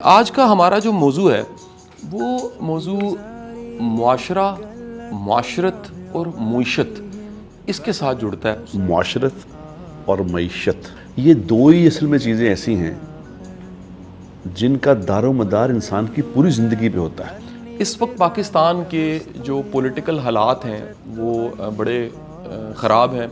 آج کا ہمارا جو موضوع ہے وہ موضوع معاشرہ، معاشرت اور معیشت اس کے ساتھ جڑتا ہے۔ معاشرت اور معیشت یہ دو ہی اصل میں چیزیں ایسی ہیں جن کا دار و مدار انسان کی پوری زندگی پہ ہوتا ہے۔ اس وقت پاکستان کے جو پولیٹیکل حالات ہیں وہ بڑے خراب ہیں،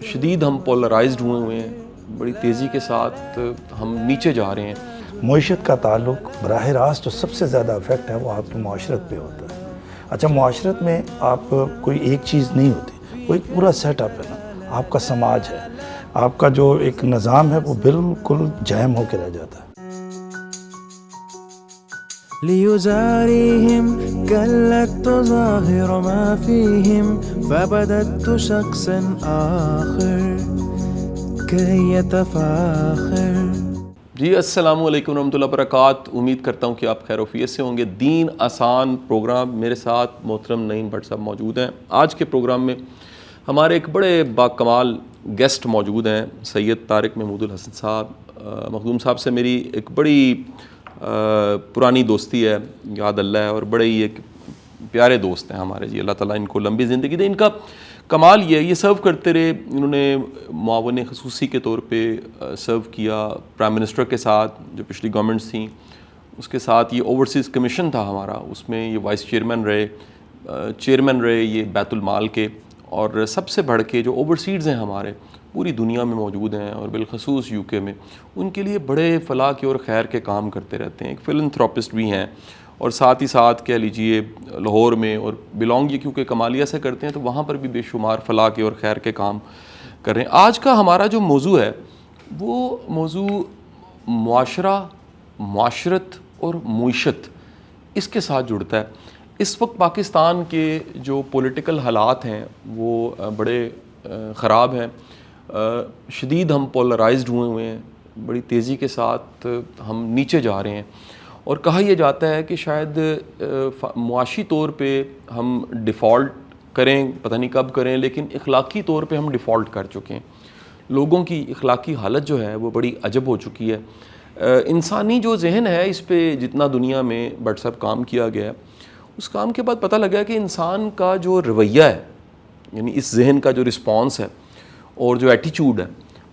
شدید ہم پولرائزڈ ہوئے ہیں، بڑی تیزی کے ساتھ ہم نیچے جا رہے ہیں۔ معیشت کا تعلق براہ راست جو سب سے زیادہ افیکٹ ہے وہ آپ کی معاشرت پہ ہوتا ہے۔ اچھا، معاشرت میں آپ کوئی ایک چیز نہیں ہوتی، وہ ایک پورا سیٹ اپ ہے نا، آپ کا سماج ہے، آپ کا جو ایک نظام ہے وہ بالکل جائم ہو کے رہ جاتا ہے۔ ليزاريهم كلت ظاهر ما فيهم فبدت شخصا آخر كي يتفاخر۔ جی السلام علیکم ورحمۃ اللہ وبرکاتہ، امید کرتا ہوں کہ آپ خیر وفیت سے ہوں گے۔ دین آسان پروگرام، میرے ساتھ محترم نعیم بٹ صاحب موجود ہیں۔ آج کے پروگرام میں ہمارے ایک بڑے باکمال گیسٹ موجود ہیں، سید طارق محمود الحسن صاحب۔ مخدوم صاحب سے میری ایک بڑی پرانی دوستی ہے، یاد اللہ ہے، اور بڑے ہی ایک پیارے دوست ہیں ہمارے۔ جی اللہ تعالیٰ ان کو لمبی زندگی دے۔ ان کا کمال یہ سرو کرتے رہے، انہوں نے معاون خصوصی کے طور پہ سرو کیا پرائم منسٹر کے ساتھ جو پچھلی گورنمنٹس تھیں، اس کے ساتھ یہ اوورسیز کمیشن تھا ہمارا، اس میں یہ وائس چیئرمین رہے یہ بیت المال کے، اور سب سے بڑھ کے جو اوورسیز ہیں ہمارے پوری دنیا میں موجود ہیں اور بالخصوص یو کے میں، ان کے لیے بڑے فلاح کے اور خیر کے کام کرتے رہتے ہیں۔ ایک فلنتھراپسٹ بھی ہیں، اور ساتھ ہی ساتھ کہہ لیجئے لاہور میں، اور بلانگ یہ کیونکہ کمالیہ سے کرتے ہیں تو وہاں پر بھی بے شمار فلاح کے اور خیر کے کام کر رہے ہیں۔ آج کا ہمارا جو موضوع ہے وہ موضوع معاشرہ، معاشرت اور معیشت اس کے ساتھ جڑتا ہے۔ اس وقت پاکستان کے جو پولیٹیکل حالات ہیں وہ بڑے خراب ہیں، شدید ہم پولرائزڈ ہوئے ہیں، بڑی تیزی کے ساتھ ہم نیچے جا رہے ہیں، اور کہا یہ جاتا ہے کہ شاید معاشی طور پہ ہم ڈیفالٹ کریں، پتہ نہیں کب کریں، لیکن اخلاقی طور پہ ہم ڈیفالٹ کر چکے ہیں۔ لوگوں کی اخلاقی حالت جو ہے وہ بڑی عجب ہو چکی ہے۔ انسانی جو ذہن ہے اس پہ جتنا دنیا میں بٹ صاحب کام کیا گیا ہے، اس کام کے بعد پتہ لگا کہ انسان کا جو رویہ ہے، یعنی اس ذہن کا جو رسپانس ہے اور جو ایٹیچیوڈ ہے،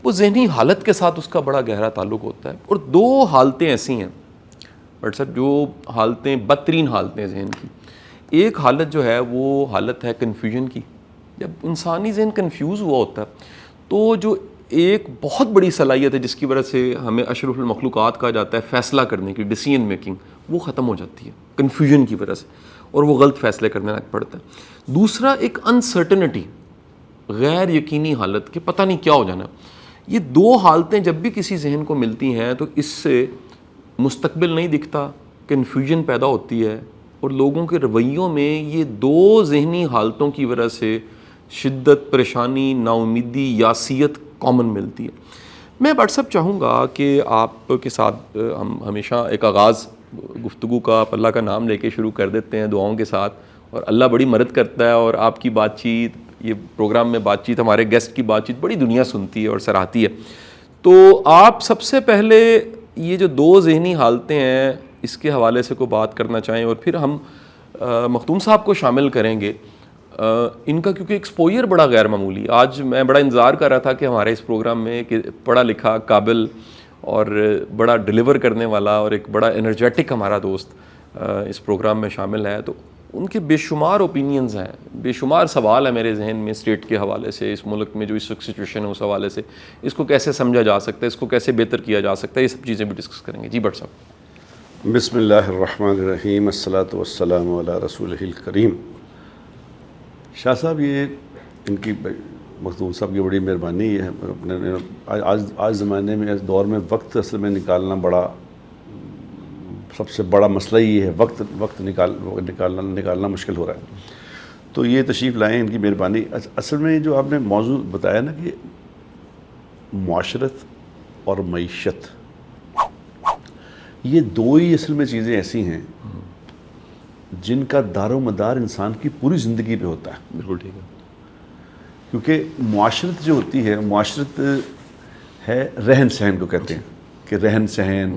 وہ ذہنی حالت کے ساتھ اس کا بڑا گہرا تعلق ہوتا ہے۔ اور دو حالتیں ایسی ہیں بٹ صاحب، جو حالتیں بدترین حالتیں ذہن کی۔ ایک حالت جو ہے وہ حالت ہے کنفیوژن کی۔ جب انسانی ذہن کنفیوز ہوا ہوتا ہے تو جو ایک بہت بڑی صلاحیت ہے جس کی وجہ سے ہمیں اشرف المخلوقات کہا جاتا ہے، فیصلہ کرنے کی، ڈیسیژن میکنگ، وہ ختم ہو جاتی ہے کنفیوژن کی وجہ سے، اور وہ غلط فیصلے کرنے لگ پڑتا ہے۔ دوسرا ایک انسرٹنٹی، غیر یقینی حالت کہ پتہ نہیں کیا ہو جانا۔ یہ دو حالتیں جب بھی کسی ذہن کو ملتی ہیں تو اس سے مستقبل نہیں دکھتا، کنفیوژن پیدا ہوتی ہے، اور لوگوں کے رویوں میں یہ دو ذہنی حالتوں کی وجہ سے شدت، پریشانی، نا امیدی، یاسیت کامن ملتی ہے۔ میں بٹ صاحب چاہوں گا کہ آپ کے ساتھ ہم ہمیشہ ایک آغاز گفتگو کا اللہ کا نام لے کے شروع کر دیتے ہیں دعاؤں کے ساتھ، اور اللہ بڑی مدد کرتا ہے، اور آپ کی بات چیت، یہ پروگرام میں بات چیت، ہمارے گیسٹ کی بات چیت بڑی دنیا سنتی ہے اور سراہتی ہے۔ تو آپ سب سے پہلے یہ جو دو ذہنی حالتیں ہیں اس کے حوالے سے کوئی بات کرنا چاہیں، اور پھر ہم مختوم صاحب کو شامل کریں گے۔ ان کا کیونکہ ایکسپوئر بڑا غیر معمولی، آج میں بڑا انتظار کر رہا تھا کہ ہمارے اس پروگرام میں کہ پڑھا لکھا، قابل اور بڑا ڈیلیور کرنے والا اور ایک بڑا انرجیٹک ہمارا دوست اس پروگرام میں شامل ہے، تو ان کے بے شمار اوپینینز ہیں، بے شمار سوال ہے میرے ذہن میں اسٹیٹ کے حوالے سے، اس ملک میں جو اس وقت سچویشن ہے اس حوالے سے، اس کو کیسے سمجھا جا سکتا ہے، اس کو کیسے بہتر کیا جا سکتا ہے، یہ سب چیزیں بھی ڈسکس کریں گے۔ جی بٹ صاحب۔ بسم اللہ الرحمن الرحیم، الصلاۃ والسلام علی رسولہ الکریم۔ شاہ صاحب، یہ ان کی مخدوم صاحب کی بڑی مہربانی ہے۔ آج زمانے میں، اس دور میں وقت اصل میں نکالنا بڑا، سب سے بڑا مسئلہ یہ ہے، وقت نکالنا مشکل ہو رہا ہے، تو یہ تشریف لائیں، ان کی مہربانی۔ اصل میں جو آپ نے موضوع بتایا نا کہ معاشرت اور معیشت، یہ دو ہی اصل میں چیزیں ایسی ہیں جن کا دار و مدار انسان کی پوری زندگی پہ ہوتا ہے۔ بالکل ٹھیک ہے۔ کیونکہ معاشرت جو ہوتی ہے، معاشرت ہے رہن سہن کو کہتے ہیں، کہ رہن سہن،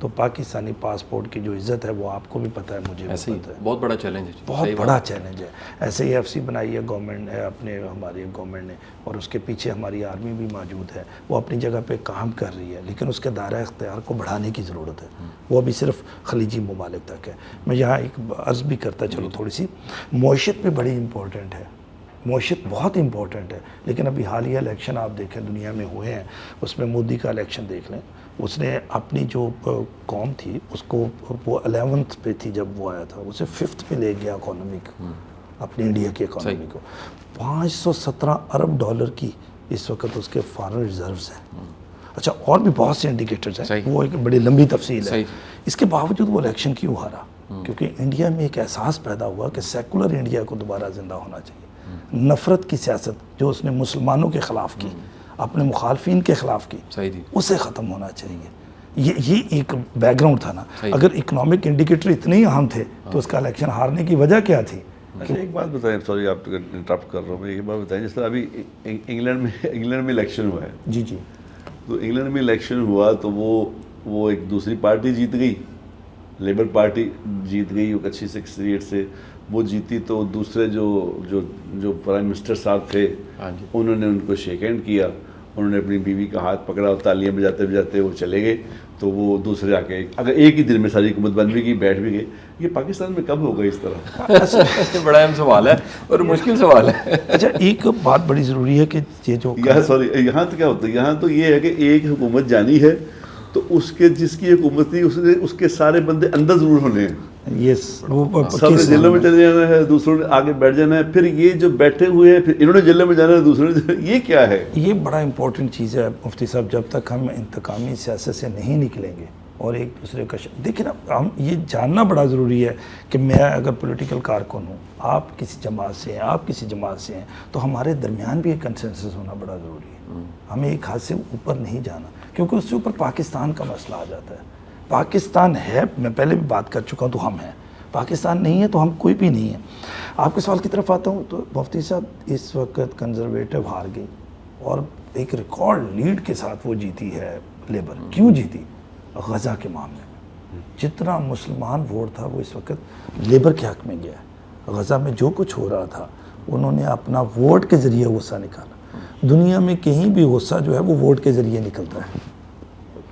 تو پاکستانی پاسپورٹ کی جو عزت ہے وہ آپ کو بھی پتہ ہے, مجھے بھی ایسے ہی پتہ ہے. بہت بڑا چیلنج ہے, بہت بڑا چیلنج ہے. ایسے ہی ایف سی بنائی ہے گورنمنٹ نے, اپنے ہماری گورنمنٹ نے, اور اس کے پیچھے ہماری آرمی بھی موجود ہے, وہ اپنی جگہ پہ کام کر رہی ہے, لیکن اس کے دائرہ اختیار کو بڑھانے کی ضرورت ہے. وہ ابھی صرف خلیجی ممالک تک ہے. میں یہاں ایک عرض بھی کرتا چلو تھوڑی سی, معیشت بھی بڑی امپورٹنٹ ہے, معیشت بہت امپورٹنٹ ہے. لیکن ابھی حالیہ الیکشن آپ دیکھیں دنیا میں ہوئے ہیں, اس میں مودی کا الیکشن دیکھ لیں, اس نے اپنی جو قوم تھی اس کو, وہ 11th پہ تھی جب وہ آیا تھا, اسے 5th پہ لے گیا اکانومی کو, اپنی انڈیا کی اکانومی کو. 517 ارب ڈالر کی اس وقت اس کے فارن ریزروز ہیں. اچھا, اور بھی بہت سے انڈیکیٹرز ہیں, وہ ایک بڑی لمبی تفصیل ہے. اس کے باوجود وہ الیکشن کیوں ہارا؟ کیونکہ انڈیا میں ایک احساس پیدا ہوا کہ سیکولر انڈیا کو دوبارہ زندہ ہونا چاہیے. نفرت کی سیاست جو اس نے مسلمانوں کے خلاف کی, اپنے مخالفین کے خلاف کی, اسے ختم ہونا چاہیے. یہ ایک بیک گراؤنڈ تھا نا. اگر اکنامک انڈیکیٹر اتنے ہی اہم تھے تو اس کا الیکشن ہارنے کی وجہ کیا تھی؟ ایک بات بتائیں, سوری آپ انٹرپٹ کر رہا ہوں, ایک بات بتائیں, جس طرح ابھی انگلینڈ میں الیکشن ہوا ہے. جی جی. تو انگلینڈ میں الیکشن ہوا تو وہ ایک دوسری پارٹی جیت گئی, لیبر پارٹی جیت گئی, ایک اچھی 68 سے وہ جیتی. تو دوسرے جو پرائم منسٹر صاحب تھے انہوں نے ان کو شیک ہینڈ کیا, انہوں نے اپنی بیوی کا ہاتھ پکڑا اور تالیاں بجاتے بجاتے وہ چلے گئے. تو وہ دوسرے آ کے اگر ایک ہی دن میں ساری حکومت بن بھی گئی, بیٹھ بھی گئے. یہ پاکستان میں کب ہوگا اس طرح؟ بڑا اہم سوال ہے اور مشکل سوال ہے. اچھا, ایک بات بڑی ضروری ہے کہ یہ جو یہاں تو کیا ہوتا ہے, یہاں تو یہ ہے کہ ایک حکومت جانی ہے تو اس کے جس کی حکومت تھی اس کے سارے بندے اندر ضرور ہونے ہیں. سب نے جیلوں میں چلے جانا ہے, دوسروں نے آگے بیٹھ جانا ہے, پھر یہ جو بیٹھے ہوئے ہیں پھر انہوں نے جیلوں میں جانا ہے, دوسروں نے, یہ کیا ہے؟ یہ بڑا امپورٹنٹ چیز ہے مفتی صاحب. جب تک ہم انتقامی سیاست سے نہیں نکلیں گے اور ایک دوسرے کا دیکھیں نا, ہم یہ جاننا بڑا ضروری ہے کہ میں اگر پولیٹیکل کارکن ہوں, آپ کسی جماعت سے ہیں, آپ کسی جماعت سے ہیں, تو ہمارے درمیان بھی ایک کنسنسس ہونا بڑا ضروری ہے. ہمیں ایک ہاتھ سے اوپر نہیں جانا, کیونکہ اس سے اوپر پاکستان کا مسئلہ آ جاتا ہے. پاکستان ہے, میں پہلے بھی بات کر چکا ہوں, تو ہم ہیں. پاکستان نہیں ہے تو ہم کوئی بھی نہیں ہے. آپ کے سوال کی طرف آتا ہوں تو مفتی صاحب, اس وقت کنزرویٹو ہار گئی اور ایک ریکارڈ لیڈ کے ساتھ وہ جیتی ہے لیبر. کیوں جیتی؟ غزہ کے معاملے میں جتنا مسلمان ووٹ تھا وہ اس وقت لیبر کے حق میں گیا ہے. غزہ میں جو کچھ ہو رہا تھا انہوں نے اپنا ووٹ کے ذریعے غصہ نکالا. دنیا میں کہیں بھی غصہ جو ہے وہ ووٹ کے ذریعے نکلتا ہے.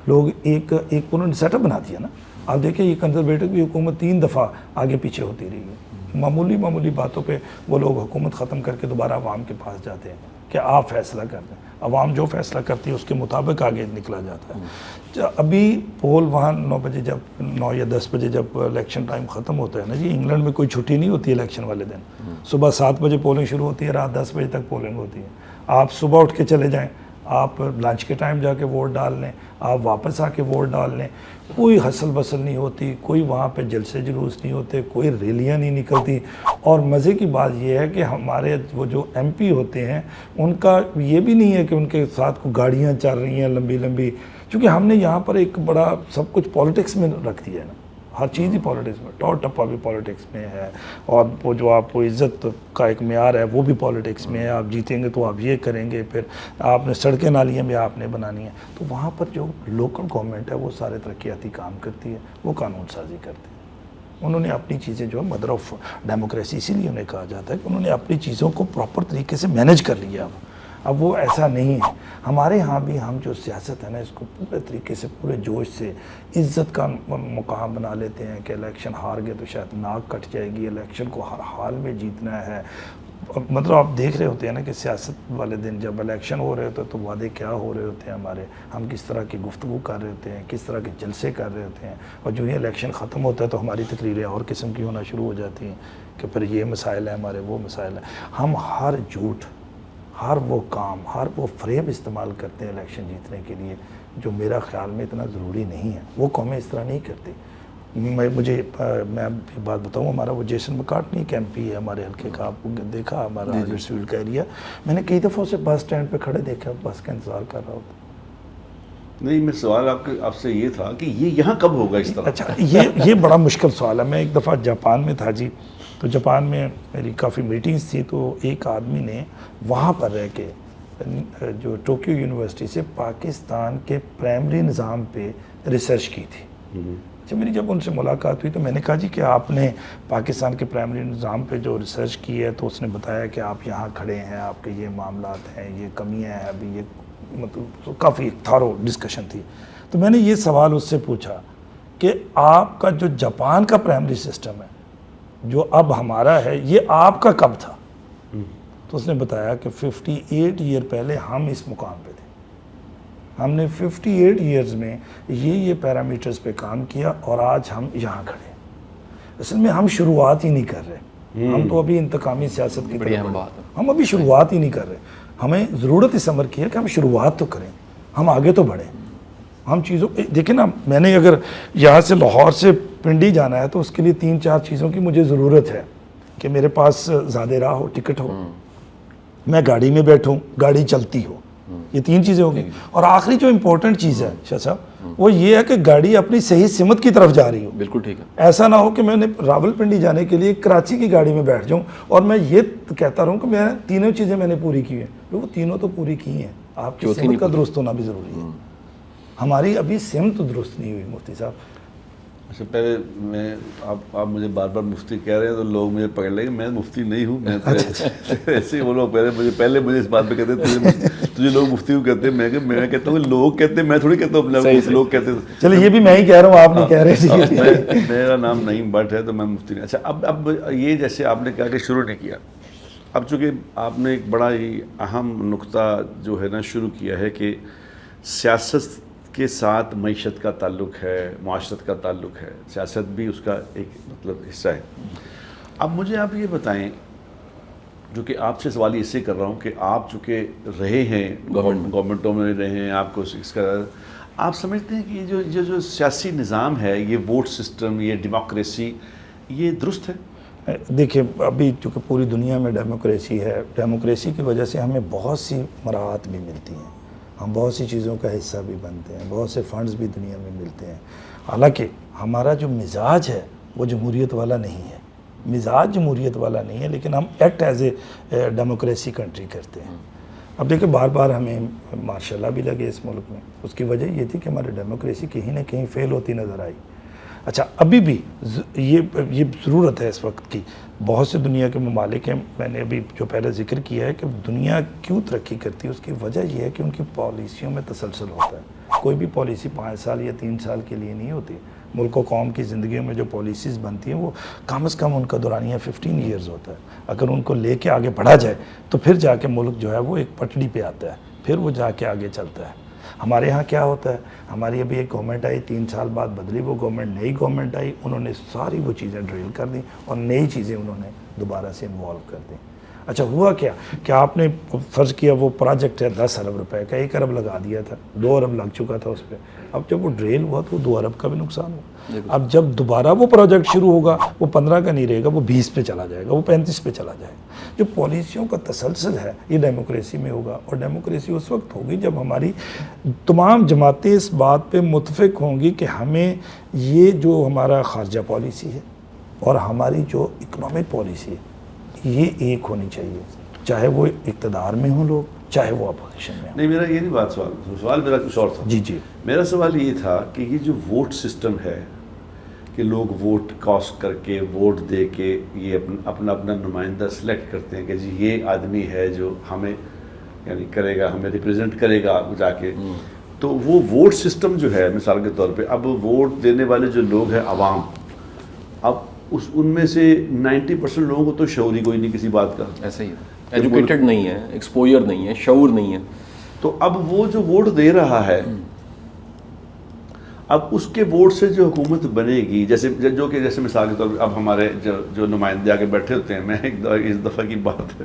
لوگ ایک انہوں نے سیٹ اپ بنا دیا نا. آپ دیکھیں یہ کنزرویٹو کی حکومت 3 دفعہ آگے پیچھے ہوتی رہی ہے. معمولی باتوں پہ وہ لوگ حکومت ختم کر کے دوبارہ عوام کے پاس جاتے ہیں کہ آپ فیصلہ کر دیں. عوام جو فیصلہ کرتی ہے اس کے مطابق آگے نکلا جاتا ہے. ابھی پول وہاں 9 بجے جب 9 یا 10 بجے جب الیکشن ٹائم ختم ہوتا ہے نا جی, انگلینڈ میں کوئی چھٹی نہیں ہوتی الیکشن والے دن. صبح 7 بجے پولنگ شروع ہوتی ہے, رات 10 بجے تک پولنگ ہوتی ہے. آپ صبح اٹھ کے چلے جائیں, آپ لنچ کے ٹائم جا کے ووٹ ڈال لیں, آپ واپس آ کے ووٹ ڈال لیں. کوئی ہسل بسل نہیں ہوتی, کوئی وہاں پہ جلسے جلوس نہیں ہوتے, کوئی ریلیاں نہیں نکلتی. اور مزے کی بات یہ ہے کہ ہمارے وہ جو ایم پی ہوتے ہیں ان کا یہ بھی نہیں ہے کہ ان کے ساتھ کو گاڑیاں چل رہی ہیں لمبی, چونکہ ہم نے یہاں پر ایک بڑا سب کچھ پالیٹکس میں رکھ دیا ہے نا. ہر چیز ہی پالیٹکس میں, ٹور ٹپا بھی پالیٹکس میں ہے, اور وہ جو آپ کو عزت کا ایک معیار ہے وہ بھی پالیٹکس میں ہے. آپ جیتیں گے تو آپ یہ کریں گے, پھر آپ نے سڑکیں نالیاں بھی آپ نے بنانی ہیں. تو وہاں پر جو لوکل گورنمنٹ ہے وہ سارے ترقیاتی کام کرتی ہے, وہ قانون سازی کرتے ہیں. انہوں نے اپنی چیزیں جو ہے مدر آف ڈیموکریسی اسی لیے انہیں کہا جاتا ہے کہ انہوں نے اپنی چیزوں کو پراپر طریقے سے مینیج کر لیا. اب وہ ایسا نہیں ہے. ہمارے ہاں بھی ہم جو سیاست ہے نا اس کو پورے طریقے سے پورے جوش سے عزت کا مقام بنا لیتے ہیں کہ الیکشن ہار گئے تو شاید ناک کٹ جائے گی, الیکشن کو ہر حال میں جیتنا ہے. مطلب آپ دیکھ رہے ہوتے ہیں نا کہ سیاست والے دن جب الیکشن ہو رہے ہوتے ہیں تو وعدے کیا ہو رہے ہوتے ہیں ہمارے, ہم کس طرح کی گفتگو کر رہے ہوتے ہیں, کس طرح کے جلسے کر رہے ہوتے ہیں. اور جو یہ الیکشن ختم ہوتا ہے تو ہماری تقریریں اور قسم کی ہونا شروع ہو جاتی ہیں کہ پھر یہ مسائل ہیں ہمارے, وہ مسائل ہیں. ہم ہر جھوٹ, ہر وہ کام, ہر وہ فریب استعمال کرتے ہیں الیکشن جیتنے کے لیے جو میرا خیال میں اتنا ضروری نہیں ہے. وہ قومیں اس طرح نہیں کرتی. میں بھی بات بتاؤں, ہمارا وہ جیسن مکارٹنی ایک ایم پی ہے ہمارے حلقے کا, آپ کو دیکھا ہمارا ہڈرسفیلڈ کا ایریا, میں نے کئی دفعہ اسے بس اسٹینڈ پہ کھڑے دیکھا, بس کا انتظار کر رہا ہوتا. نہیں, میں سوال آپ سے یہ تھا کہ یہ یہاں کب ہوگا اس طرح؟ اچھا, یہ بڑا مشکل سوال ہے. میں ایک دفعہ جاپان میں تھا جی, تو جاپان میں میری کافی میٹنگز تھی, تو ایک آدمی نے وہاں پر رہ کے جو ٹوکیو یونیورسٹی سے پاکستان کے پرائمری نظام پہ ریسرچ کی تھی. اچھا میری جب ان سے ملاقات ہوئی تو میں نے کہا جی کہ آپ نے پاکستان کے پرائمری نظام پہ جو ریسرچ کی ہے تو اس نے بتایا کہ آپ یہاں کھڑے ہیں, آپ کے یہ معاملات ہیں, یہ کمیاں ہیں, ابھی یہ مطلب کافی تھارو ڈسکشن تھی. تو میں نے یہ سوال اس سے پوچھا کہ آپ کا جو جاپان کا پرائمری سسٹم ہے جو اب ہمارا ہے یہ آپ کا کب تھا؟ تو اس نے بتایا کہ 58 ایئر پہلے ہم اس مقام پہ تھے, ہم نے 58 ایئرز میں یہ پیرامیٹرز پہ کام کیا اور آج ہم یہاں کھڑے ہیں. اصل میں ہم شروعات ہی نہیں کر رہے, ہم تو ابھی انتقامی سیاست کی بڑی اہم بات ہے, ہم ابھی شروعات ہی نہیں کر رہے. ہمیں ضرورت اس عمر کی ہے کہ ہم شروعات تو کریں, ہم آگے تو بڑھیں. ہم چیزوں دیکھیں نا, میں نے اگر یہاں سے لاہور سے پنڈی جانا ہے تو اس کے لیے 3-4 چیزوں کی مجھے ضرورت ہے کہ میرے پاس زیادہ راہ ہو, ٹکٹ ہو, میں گاڑی میں بیٹھوں, گاڑی چلتی ہو, یہ 3 چیزیں ہو گئی. اور آخری جو امپورٹنٹ چیز ہے شاہ صاحب وہ یہ ہے کہ گاڑی اپنی صحیح سمت کی طرف جا رہی ہو. بالکل ٹھیک ہے. ایسا نہ ہو کہ میں نے راولپنڈی جانے کے لیے کراچی کی گاڑی میں بیٹھ جاؤں اور میں یہ کہتا رہوں کہ میں تینوں چیزیں میں نے پوری کی ہیں. وہ تینوں تو پوری کی ہیں, آپ کی سمت کا درست ہونا بھی ضروری ہے. ہماری ابھی سمت درست نہیں ہوئی مفتی صاحب. اچھا پہلے میں آپ مجھے بار بار مفتی کہہ رہے ہیں تو لوگ مجھے پکڑ لیں گے, میں مفتی نہیں ہوں. میں ایسے وہ لوگ پہلے مجھے اس بات پہ کہتے ہیں تجھے لوگ مفتی کیوں کہتے ہیں. میں کہتا ہوں لوگ کہتے ہیں, میں تھوڑی کہتا ہوں اپنے لوگ کہتے ہیں. چلے یہ بھی میں ہی کہہ رہا ہوں, آپ نہیں کہہ رہے. میرا نام نعیم بٹ ہے تو میں مفتی نہیں. اچھا اب یہ جیسے آپ نے کہا کہ شروع نہیں کیا, اب چونکہ آپ نے ایک بڑا ہی اہم نقطہ جو ہے نا شروع کیا ہے کہ سیاست کے ساتھ معیشت کا تعلق ہے, معاشرت کا تعلق ہے, سیاست بھی اس کا ایک مطلب حصہ ہے. اب مجھے آپ یہ بتائیں, جو کہ آپ سے سوال اس سے کر رہا ہوں کہ آپ چونکہ رہے ہیں گورنمنٹوں میں رہے ہیں, آپ کو اس کا آپ سمجھتے ہیں کہ یہ جو سیاسی نظام ہے, یہ ووٹ سسٹم, یہ ڈیموکریسی, یہ درست ہے؟ دیکھیں ابھی چونکہ پوری دنیا میں ڈیموکریسی ہے, ڈیموکریسی کی وجہ سے ہمیں بہت سی مراحت بھی ملتی ہیں, ہم بہت سی چیزوں کا حصہ بھی بنتے ہیں, بہت سے فنڈز بھی دنیا میں ملتے ہیں. حالانکہ ہمارا جو مزاج ہے وہ جمہوریت والا نہیں ہے, مزاج جمہوریت والا نہیں ہے, لیکن ہم act as a democracy country کرتے ہیں. اب دیکھیں بار بار ہمیں مارشل لا بھی لگے اس ملک میں, اس کی وجہ یہ تھی کہ ہماری ڈیموکریسی کہیں نہ کہیں فیل ہوتی نظر آئی. اچھا ابھی بھی یہ ضرورت ہے اس وقت کی. بہت سے دنیا کے ممالک ہیں, میں نے ابھی جو پہلے ذکر کیا ہے کہ دنیا کیوں ترقی کرتی ہے, اس کی وجہ یہ ہے کہ ان کی پالیسیوں میں تسلسل ہوتا ہے. کوئی بھی پالیسی 5 سال یا 3 سال کے لیے نہیں ہوتی. ملک و قوم کی زندگیوں میں جو پالیسیز بنتی ہیں وہ کم از کم ان کا دورانیہ 15 ایئرز ہوتا ہے. اگر ان کو لے کے آگے بڑھا جائے تو پھر جا کے ملک جو ہے وہ ایک پٹڑی پہ آتا ہے, پھر وہ جا کے آگے چلتا ہے. ہمارے ہاں کیا ہوتا ہے, ہماری ابھی ایک گورنمنٹ آئی, 3 سال بعد بدلی وہ گورنمنٹ, نئی گورنمنٹ آئی, انہوں نے ساری وہ چیزیں ڈرل کر دیں اور نئی چیزیں انہوں نے دوبارہ سے انوالو کر دیں. اچھا ہوا کیا کہ آپ نے فرض کیا وہ پروجیکٹ ہے 10 ارب روپے کا, 1 ارب لگا دیا تھا, 2 ارب لگ چکا تھا اس پہ. اب جب وہ ڈریل ہوا تو 2 ارب کا بھی نقصان ہوا. اب جب دوبارہ وہ پروجیکٹ شروع ہوگا وہ 15 کا نہیں رہے گا, وہ 20 پہ چلا جائے گا, وہ 35 پہ چلا جائے گا. جو پالیسیوں کا تسلسل ہے یہ ڈیموکریسی میں ہوگا, اور ڈیموکریسی اس وقت ہوگی جب ہماری تمام جماعتیں اس بات پہ متفق ہوں گی کہ ہمیں یہ جو ہمارا خارجہ پالیسی ہے اور ہماری جو اکنامک پالیسی ہے یہ ایک ہونی چاہیے, چاہے وہ اقتدار میں ہوں لوگ, چاہے وہ اپوزیشن میں ہوں. نہیں میرا یہ نہیں بات, سوال میرا کچھ اور تھا. جی میرا سوال یہ تھا کہ یہ جو ووٹ سسٹم ہے کہ لوگ ووٹ کاسٹ کر کے, ووٹ دے کے یہ اپنا نمائندہ سلیکٹ کرتے ہیں کہ جی یہ آدمی ہے جو ہمیں یعنی کرے گا, ہمیں ریپریزنٹ کرے گا جا کے. تو وہ ووٹ سسٹم جو ہے مثال کے طور پہ, اب ووٹ دینے والے جو لوگ ہیں عوام, اب ان میں سے 90% لوگوں کو تو شعور ہی کوئی نہیں کسی بات کا, ایسا ہی ہے, ایجوکیٹڈ نہیں ہے, ایکسپوجر نہیں ہے, شعور نہیں ہے. تو اب وہ جو ووٹ دے رہا ہے, اب اس کے ووٹ سے جو حکومت بنے گی, جیسے مثال کے طور پہ اب ہمارے جو نمائندے آ کے بیٹھے ہوتے ہیں, میں اس دفعہ کی بات ہے,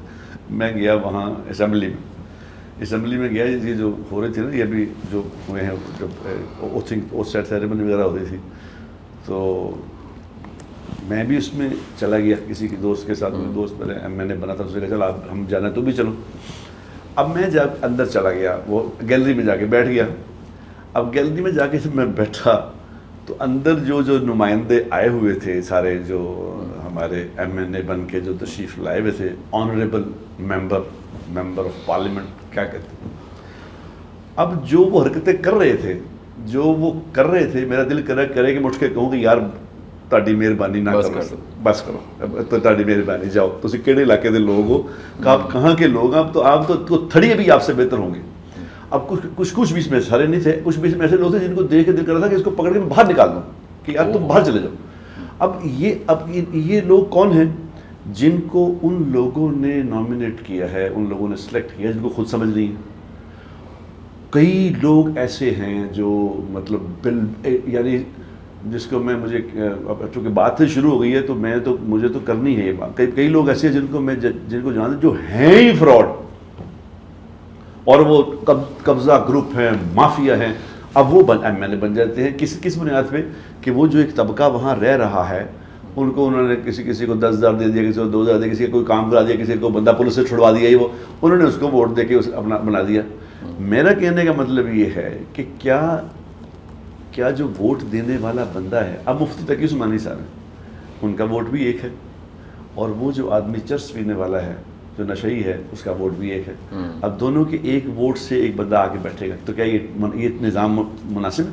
میں گیا وہاں اسمبلی میں گیا, یہ جو ہو رہی تھی نا, یہ بھی جو ہوئے ہیں جب اوتھ سیریمنی وغیرہ ہو رہی تھی, تو میں بھی اس میں چلا گیا کسی کی دوست کے ساتھ. دوست پہلے میں نے بنا تھا, اس نے کہا چل آپ ہم جانا تو بھی چلو. اب میں جب اندر چلا گیا, وہ گیلری میں جا کے بیٹھ گیا. اب گیلری میں جا کے جب میں بیٹھا تو اندر جو نمائندے آئے ہوئے تھے سارے, جو ہمارے MNA بن کے جو تشریف لائے ہوئے تھے, آنریبل ممبر آف پارلیمنٹ کیا کہتے ہیں, اب جو وہ حرکتیں کر رہے تھے جو وہ کر رہے تھے میرا دل کرے کہ میں اٹھ کے کہوں کہ یار تہاڈی مہربانی نہ کرو, بس کرو, تو تہاڈی مہربانی, جاؤ تسی کہڑے علاقے دے لوگ ہو, کہ آپ کہاں کے لوگ ہیں, آپ تو تھڑیے بھی آپ سے بہتر ہوں گے. اب کچھ بیچ میں سارے نہیں تھے, کچھ بیچ میں ایسے لوگ تھے جن کو دیکھ کے دل کر رہا تھا کہ اس کو پکڑ کے میں باہر نکال دوں کہ یار تم باہر چلے جاؤ. اب یہ لوگ کون ہیں جن کو ان لوگوں نے نامنیٹ کیا ہے, ان لوگوں نے سلیکٹ کیا ہے, جن کو خود سمجھ نہیں ہے. کئی لوگ ایسے ہیں جو مطلب یعنی جس کو مجھے چونکہ بات سے شروع ہو گئی ہے تو مجھے تو کرنی ہے یہ بات. کئی لوگ ایسے ہیں جن کو جانتے جو ہیں ہی فراڈ, اور وہ قبضہ گروپ ہیں, مافیا ہیں. اب وہ ایم ایل اے بن جاتے ہیں کس بنیاد پہ کہ وہ جو ایک طبقہ وہاں رہ رہا ہے ان کو انہوں نے کسی کو 10,000 دے دیا, کسی کو 2,000 دیا, کسی کا کوئی کام کرا دیا, کسی کو بندہ پولیس سے چھڑوا دیا, وہ انہوں نے اس کو ووٹ دے کے اپنا بنا دیا. میرا کہنے کا مطلب یہ ہے کہ کیا جو ووٹ دینے والا بندہ ہے, اب مفتی تقی عثمانی صاحب ہیں, ان کا ووٹ بھی ایک ہے, اور وہ جو آدمی چرس پینے والا ہے جو نشئی ہے اس کا ووٹ بھی ایک ہے. اب دونوں کے ایک ووٹ سے ایک بندہ آگے بیٹھے گا, تو کیا یہ نظام مناسب ہے؟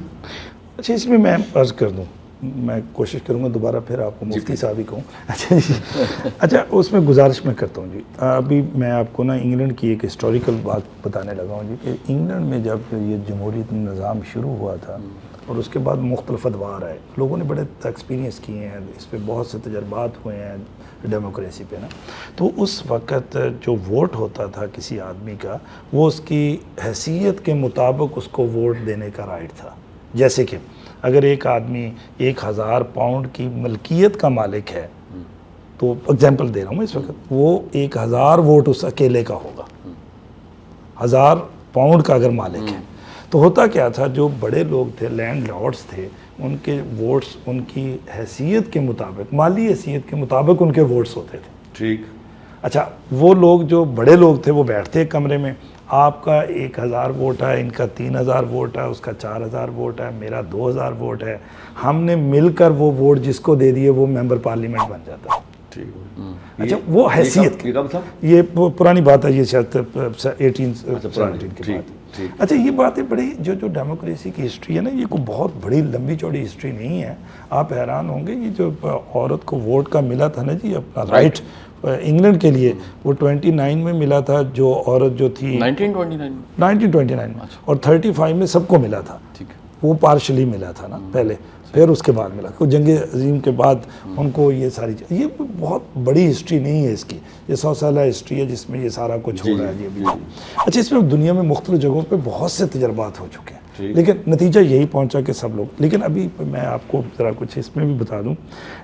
اچھا, اس میں عرض کر دوں, میں کوشش کروں گا دوبارہ پھر آپ کو مفتی صاحب ہی کہوں. اچھا اس میں گزارش میں کرتا ہوں جی. ابھی میں آپ کو نا انگلینڈ کی ایک ہسٹوریکل بات بتانے لگا ہوں جی, کہ انگلینڈ میں جب یہ جمہوری نظام شروع ہوا تھا اور اس کے بعد مختلف ادوار آئے, لوگوں نے بڑے ایکسپیرینس کیے ہیں, اس پہ بہت سے تجربات ہوئے ہیں ڈیموکریسی پہ نا. تو اس وقت جو ووٹ ہوتا تھا کسی آدمی کا, وہ اس کی حیثیت کے مطابق اس کو ووٹ دینے کا رائٹ تھا. جیسے کہ اگر ایک آدمی 1,000 پاؤنڈ کی ملکیت کا مالک ہے, تو اگزامپل دے رہا ہوں میں اس وقت, وہ 1,000 ووٹ اس اکیلے کا ہوگا. 1,000 پاؤنڈ کا اگر مالک ہے, تو ہوتا کیا تھا, جو بڑے لوگ تھے, لینڈ لارڈز تھے, ان کے ووٹس ان کی حیثیت کے مطابق, مالی حیثیت کے مطابق ان کے ووٹس ہوتے تھے. ٹھیک. اچھا, وہ لوگ جو بڑے لوگ تھے وہ بیٹھتے ایک کمرے میں, آپ کا 1,000 ووٹ ہے, ان کا 3,000 ووٹ ہے, اس کا 4,000 ووٹ ہے, میرا 2,000 ووٹ ہے, ہم نے مل کر وہ ووٹ جس کو دے دیے وہ ممبر پارلیمنٹ بن جاتا ہے. اچھا, وہ حیثیت یہ پرانی بات ہے, یہ شاید 1817 کی بات. اچھا, یہ باتیں بڑی جو ڈیموکریسی کی ہسٹری ہے نا, یہ کوئی بہت بڑی لمبی چوڑی ہسٹری نہیں ہے. آپ حیران ہوں گے, یہ جو عورت کو ووٹ کا ملا تھا نا جی, اپنا رائٹ انگلینڈ کے لیے, وہ 29 میں ملا تھا. جو عورت جو تھی 1929 میں, اور 35 میں سب کو ملا تھا. وہ پارشلی ملا تھا نا پہلے, پھر اس کے بعد ملا. جنگ عظیم کے بعد ان کو یہ ساری, یہ بہت بڑی ہسٹری نہیں ہے اس کی, یہ 100 سالہ ہسٹری ہے جس میں یہ سارا کچھ ہو رہا ہے. یہ بھی اچھا, اس میں دنیا میں مختلف جگہوں پہ بہت سے تجربات ہو چکے ہیں, لیکن نتیجہ یہی پہنچا کہ سب لوگ. لیکن ابھی میں آپ کو ذرا کچھ اس میں بھی بتا دوں,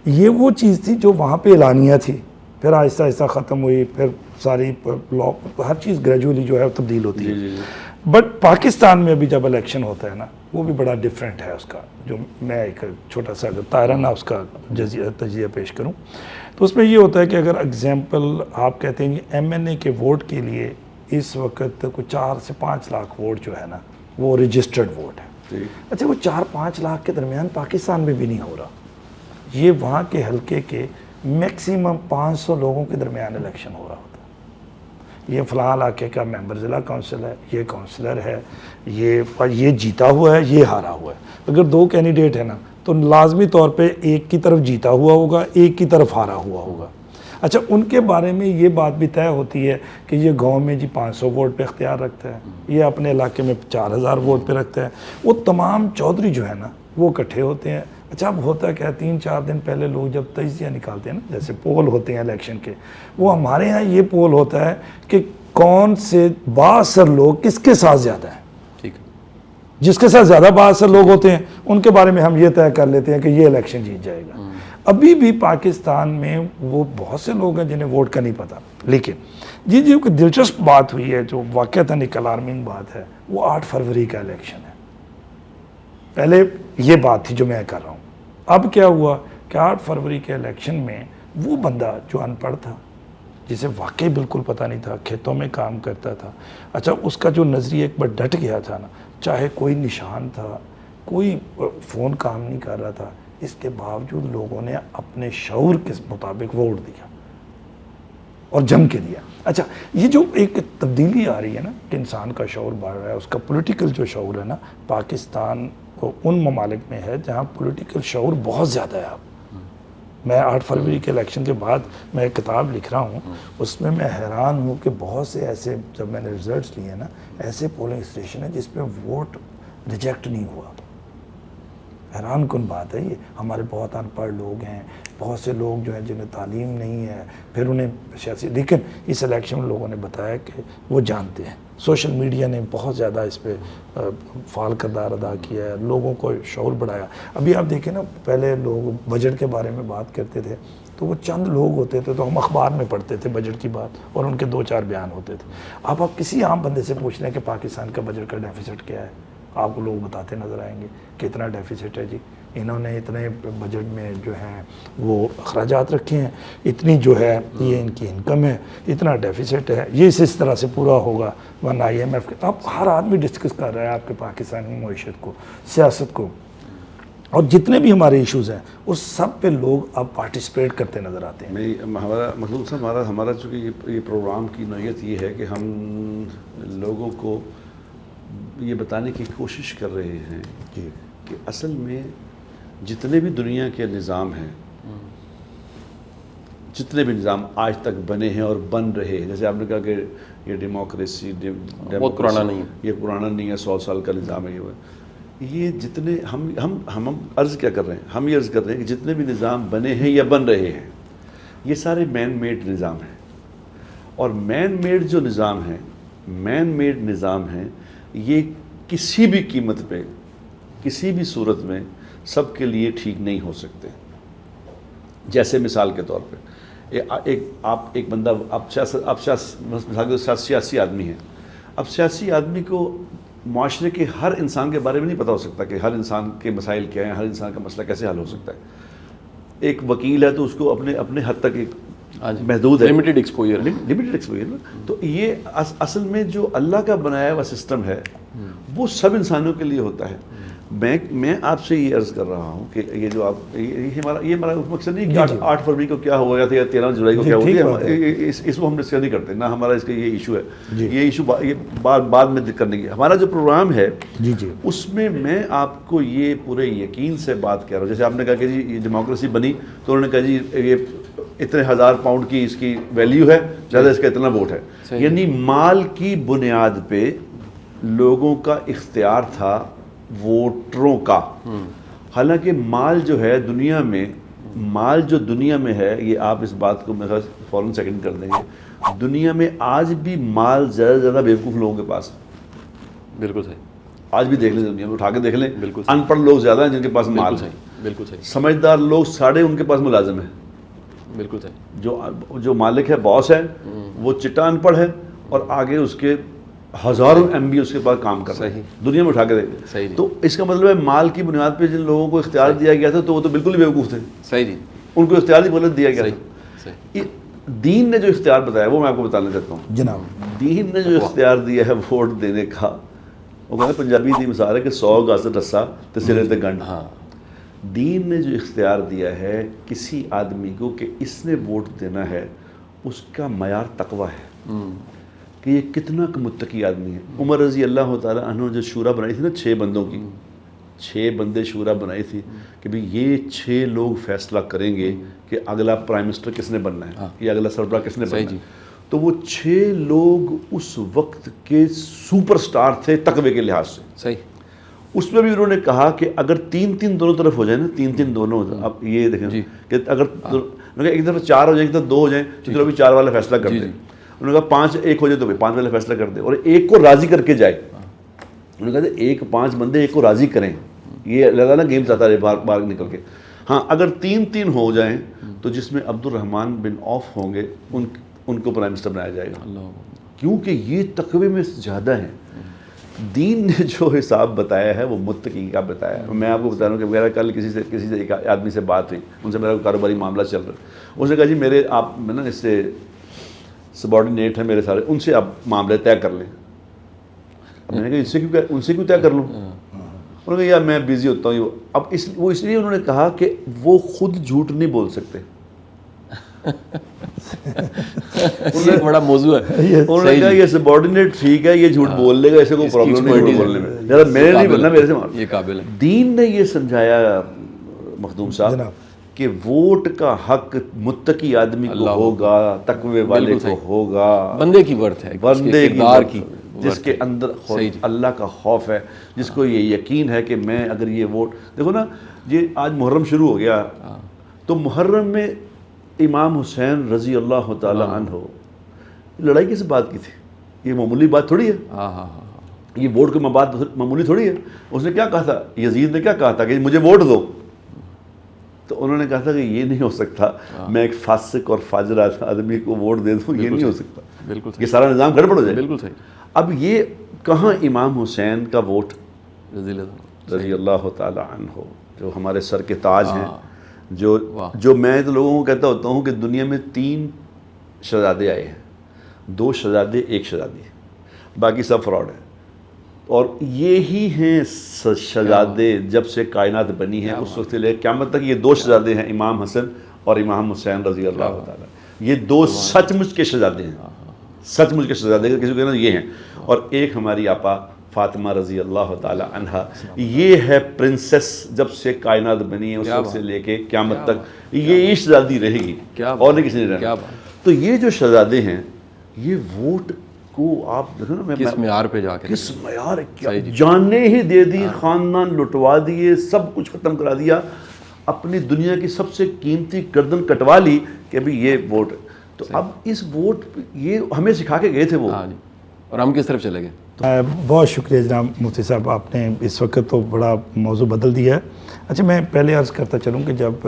یہ وہ چیز تھی جو وہاں پہ اعلانیہ تھی, پھر آہستہ آہستہ ختم ہوئی, پھر ساری لا, ہر چیز گریجولی جو ہے تبدیل ہوتی ہے. بٹ پاکستان میں ابھی جب الیکشن ہوتا ہے نا, وہ بھی بڑا ڈفرینٹ ہے اس کا. جو میں ایک چھوٹا سا طائرانہ اس کا تجزیہ پیش کروں, تو اس میں یہ ہوتا ہے کہ اگر اگزامپل آپ کہتے ہیں ایم این اے کے ووٹ کے لیے اس وقت کوئی 4 سے 5 لاکھ ووٹ جو ہے نا, وہ رجسٹرڈ ووٹ ہے. اچھا, وہ 4-5 لاکھ کے درمیان پاکستان میں بھی نہیں ہو رہا, یہ وہاں کے حلقے کے میکسیمم 500 لوگوں کے درمیان الیکشن ہو رہا ہوتا ہے. یہ فلاں علاقے کا ممبر ضلع کونسل ہے, یہ کونسلر ہے, یہ جیتا ہوا ہے, یہ ہارا ہوا ہے. اگر 2 کینڈیڈیٹ ہیں نا, تو لازمی طور پہ ایک کی طرف جیتا ہوا ہوگا, ایک کی طرف ہارا ہوا ہوگا. اچھا, ان کے بارے میں یہ بات بھی طے ہوتی ہے کہ یہ گاؤں میں جی 500 ووٹ پہ اختیار رکھتا ہے, یہ اپنے علاقے میں 4,000 ووٹ پہ رکھتا ہے. وہ تمام چودھری جو ہے نا, وہ اکٹھے ہوتے ہیں. اچھا, اب ہوتا کیا, 3-4 دن پہلے لوگ جب تجزیہ نکالتے ہیں نا, جیسے پول ہوتے ہیں الیکشن کے, وہ ہمارے ہاں یہ پول ہوتا ہے کہ کون سے بااثر لوگ کس کے ساتھ زیادہ ہیں. جس کے ساتھ زیادہ بااثر لوگ ہوتے ہیں ان کے بارے میں ہم یہ طے کر لیتے ہیں کہ یہ الیکشن جیت جائے گا. ابھی بھی پاکستان میں وہ بہت سے لوگ ہیں جنہیں ووٹ کا نہیں پتہ. لیکن جو کہ دلچسپ بات ہوئی ہے, جو واقعتاً ایک الارمنگ بات ہے, وہ 8 فروری کا الیکشن ہے. پہلے یہ بات تھی جو میں کر رہا ہوں. اب کیا ہوا کہ 8 فروری کے الیکشن میں وہ بندہ جو ان پڑھ تھا, جسے واقعی بالکل پتہ نہیں تھا, کھیتوں میں کام کرتا تھا, اچھا اس کا جو نظریہ ایک بار ڈٹ گیا تھا نا, چاہے کوئی نشان تھا, کوئی فون کام نہیں کر رہا تھا, اس کے باوجود لوگوں نے اپنے شعور کے مطابق ووٹ دیا. اور جم کے دیا. اچھا یہ جو ایک تبدیلی آ رہی ہے نا کہ انسان کا شعور بڑھ رہا ہے, اس کا پولیٹیکل جو شعور ہے نا, پاکستان ان ممالک میں ہے جہاں پولیٹیکل شعور بہت زیادہ ہے. میں 8 فروری کے الیکشن کے بعد میں ایک کتاب لکھ رہا ہوں, اس میں حیران ہوں کہ بہت سے ایسے, جب میں نے رزلٹس لیے نا, ایسے پولنگ اسٹیشن ہیں جس پہ ووٹ ریجیکٹ نہیں ہوا. حیران کن بات ہے یہ. ہمارے بہت ان پڑھ لوگ ہیں, بہت سے لوگ جو ہیں جنہیں تعلیم نہیں ہے, پھر انہیں سیاسی, لیکن اس الیکشن میں لوگوں نے بتایا کہ وہ جانتے ہیں. سوشل میڈیا نے بہت زیادہ اس پہ فعال کردار ادا کیا ہے, لوگوں کو شعور بڑھایا. ابھی آپ دیکھیں نا, پہلے لوگ بجٹ کے بارے میں بات کرتے تھے تو وہ چند لوگ ہوتے تھے, تو ہم اخبار میں پڑھتے تھے بجٹ کی بات, اور ان کے 2-4 بیان ہوتے تھے. آپ کسی عام بندے سے پوچھ لیں کہ پاکستان کا بجٹ کا ڈیفیسٹ کیا ہے, آپ کو لوگ بتاتے نظر آئیں گے کہ اتنا ڈیفیسٹ ہے جی, انہوں نے اتنے بجٹ میں جو ہیں وہ اخراجات رکھے ہیں, اتنی جو ہے یہ ان کی انکم ہے, اتنا ڈیفیسٹ ہے, یہ اس طرح سے پورا ہوگا. ورنہ IMF کے, اب ہر آدمی ڈسکس کر رہا ہے آپ کے پاکستانی معیشت کو, سیاست کو, اور جتنے بھی ہمارے ایشوز ہیں اس سب پہ لوگ اب پارٹیسپیٹ کرتے نظر آتے ہیں. ہمارا مطلب صاحب, ہمارا چونکہ یہ پروگرام کی نوعیت یہ ہے کہ ہم لوگوں کو یہ بتانے کی کوشش کر رہے ہیں کہ اصل میں جتنے بھی دنیا کے نظام ہیں, جتنے بھی نظام آج تک بنے ہیں اور بن رہے ہیں, جیسے آپ نے کہا کہ یہ ڈیموکریسی بہت پرانا نہیں ہے, یہ پرانا نہیں ہے, 100 سال کا نظام ہے. یہ جتنے ہم عرض کیا کر رہے ہیں, ہم یہ عرض کر رہے ہیں کہ جتنے بھی نظام بنے ہیں یا بن رہے ہیں, یہ سارے مین میڈ نظام ہیں. اور مین میڈ جو نظام ہیں یہ کسی بھی قیمت پہ, کسی بھی صورت میں سب کے لیے ٹھیک نہیں ہو سکتے. جیسے مثال کے طور پہ ایک بندہ, سیاسی آدمی ہے. اب سیاسی آدمی کو معاشرے کے ہر انسان کے بارے میں نہیں پتہ ہو سکتا کہ ہر انسان کے مسائل کیا ہیں, ہر انسان کا مسئلہ کیسے حل ہو سکتا ہے. ایک وکیل ہے تو اس کو اپنے حد تک ایک محدود ہے, لمیٹڈ ایکسپوجر. تو یہ اصل میں جو اللہ کا بنایا ہوا سسٹم ہے وہ سب انسانوں کے لیے ہوتا ہے. میں آپ سے یہ عرض کر رہا ہوں کہ یہ جو آپ, یہ ہمارا مقصد نہیں کہ 8 فروری کو کیا ہوا تھا یا 13 جولائی کو کیا ہوا تھا, اس کو ہم ڈسکس نہیں کرتے, نہ ہمارا اس کا یہ ایشو ہے. یہ ایشو بعد میں کرنے کی. ہمارا جو پروگرام ہے اس میں آپ کو یہ پورے یقین سے بات کر رہا ہوں. جیسے آپ نے کہا کہ جی یہ ڈیموکریسی بنی تو انہوں نے کہا جی یہ اتنے 1000 پاؤنڈ کی اس کی ویلیو ہے, زیادہ اس کا اتنا ووٹ ہے. یعنی مال کی بنیاد پہ لوگوں کا اختیار تھا, ووٹروں کا. حالانکہ مال جو ہے دنیا میں, مال جو دنیا میں ہے, یہ آپ اس بات کو میرا فوراً سیکنڈ کر دیں گے, دنیا میں آج بھی مال زیادہ سے زیادہ بیوقوف لوگوں کے پاس. بالکل صحیح. آج بھی دیکھ لیں, دنیا میں اٹھا کے دیکھ لیں, بالکل ان پڑھ لوگ زیادہ ہیں جن کے پاس مال ہے, بالکل صحیح. سمجھدار لوگ ساڑھے ان کے پاس ملازم ہیں. بالکل صحیح. جو مالک ہے, باس ہے, وہ چٹا ان پڑھ ہے, اور آگے اس کے ہزاروں MB اس کے پاس کام کر رہے ہیں. دنیا میں اٹھا کے دیکھیں. تو اس کا مطلب ہے مال کی بنیاد پہ جن لوگوں کو اختیار دیا گیا تھا تو وہ تو بالکل ہی بیوقوف تھے. صحیح جی. ان کو اختیار ہی غلط دیا گیا تھا. دین نے جو اختیار بتایا وہ میں آپ کو بتانا چاہتا ہوں جناب. دین نے جو اختیار دیا ہے ووٹ دینے کا, وہ کہتے ہیں پنجابی دی مثال ہے کہ 100 گز رسا تے سرے تے گنڈ. دین نے جو اختیار دیا ہے کسی آدمی کو کہ اس نے ووٹ دینا ہے, اس کا معیار تقویٰ ہے کہ یہ کتنا متقی آدمی ہے. عمر رضی اللہ تعالیٰ عنہ جو شورا بنائی تھی نا 6 بندوں کی, 6 بندے شورا بنائی تھی کہ بھئی یہ 6 لوگ فیصلہ کریں گے کہ اگلا پرائم منسٹر کس نے بننا ہے, یہ اگلا سربراہ کس نے بننا ہے. تو وہ 6 لوگ اس وقت کے سپر سٹار تھے تقوی کے لحاظ سے. صحیح. اس میں بھی انہوں نے کہا کہ اگر 3-3 دونوں طرف ہو جائیں نا, 3-3 دونوں, اب یہ دیکھیں کہ اگر ایک طرف 4 ہو جائیں, ایک طرف 2 ہو جائیں, تو ابھی 4 والا فیصلہ کر دیں. انہوں نے کہا 5-1 ہو جائے تو 5 والا فیصلہ کر دیں, اور ایک کو راضی کر کے جائے. انہوں نے کہا 5 بندے ایک کو راضی کریں, یہ لگا نا گیم چاہتا رہے باہر نکل کے. ہاں اگر 3-3 ہو جائیں تو جس میں عبد الرحمن بن عوف ہوں گے ان کو پرائم منسٹر بنایا جائے گا, کیونکہ یہ تقوی میں زیادہ ہیں. دین نے جو حساب بتایا ہے وہ متقی کا بتایا ہے. میں آپ کو بتا رہا ہوں کہ میرا کل کسی سے ایک آدمی سے بات ہوئی, ان سے میرا کاروباری معاملہ چل رہا ہے. اس نے کہا جی آپ نا اس سے سبارڈینیٹ ہیں میرے سارے, ان سے آپ معاملے طے کر لیں. اب میں نے کہا ان سے کیوں طے کر لوں؟ انہوں نے کہا یار میں بیزی ہوتا ہوں. اب وہ اس لیے انہوں نے کہا کہ وہ خود جھوٹ نہیں بول سکتے, یہ بڑا موضوع ہے. انہوں نے کہا یہ سبارڈینیٹ ٹھیک ہے, یہ جھوٹ بول لے گا, اسے کوئی پرابلم نہیں جھوٹ بولنے میں, ذرا میرے نہیں بننا, میرے سے مار. یہ قابل ہے. دین نے یہ سمجھایا مخدوم صاحب کہ ووٹ کا حق متقی آدمی کو ہوگا, تقوی والے کو ہوگا, بندے کی ورث ہے, بندے کی جس کے اندر اللہ کا خوف ہے, جس کو یہ یقین ہے کہ میں اگر یہ ووٹ, دیکھو نا یہ آج محرم شروع ہو گیا, تو محرم میں امام حسین رضی اللہ تعالی عنہ لڑائی کس بات کی تھی؟ یہ معمولی بات تھوڑی ہے, یہ ووٹ کی بات معمولی تھوڑی ہے. اس نے کیا کہا تھا, یزید نے کیا کہا تھا کہ مجھے ووٹ دو, تو انہوں نے کہا تھا کہ یہ نہیں ہو سکتا, میں ایک فاسق اور فاجر آدمی کو ووٹ دے دوں, یہ نہیں ہو سکتا, بالکل یہ سارا نظام گڑبڑ ہو جائے. بالکل صحیح. اب یہ کہاں امام حسین کا ووٹ رضی رضی اللہ تعالی عنہ, جو ہمارے سر کے تاج ہیں, جو میں تو لوگوں کو کہتا ہوتا ہوں کہ دنیا میں 3 شہزادے آئے ہیں, 2 شہزادے 1 شہزادی ہے, باقی سب فراڈ ہے. اور یہی ہیں شہزادے جب سے کائنات بنی ہے اس وقت سے لے قیامت تک, یہ 2 شہزادے ہیں, امام حسن اور امام حسین رضی اللہ تعالیٰ. یہ 2 سچ مچ کے شہزادے ہیں, سچ مچ کے شہزادے, کسی کو کہنا یہ ہیں. اور ایک ہماری آپا فاطمہ رضی اللہ تعالی عنہا, یہ ہے پرنسس جب سے کائنات بنی ہے اس وقت سے لے کے قیامت تک, یہ شہزادی رہے گی اور نہیں کسی نے رہنا. تو یہ جو شہزادے ہیں یہ ووٹ کو آپ دیکھو نا, کس معیار پہ جا کے, کس معیار, کیا جانے ہی دے دی, خاندان لٹوا دیے, سب کچھ ختم کرا دیا, اپنی دنیا کی سب سے قیمتی گردن کٹوا لی کہ ابھی یہ ووٹ. تو اب اس ووٹ یہ ہمیں سکھا کے گئے تھے وہ, اور ہم کس طرف چلے گئے. بہت شکریہ جناب مفتی صاحب, آپ نے اس وقت تو بڑا موضوع بدل دیا ہے. اچھا میں پہلے عرض کرتا چلوں کہ جب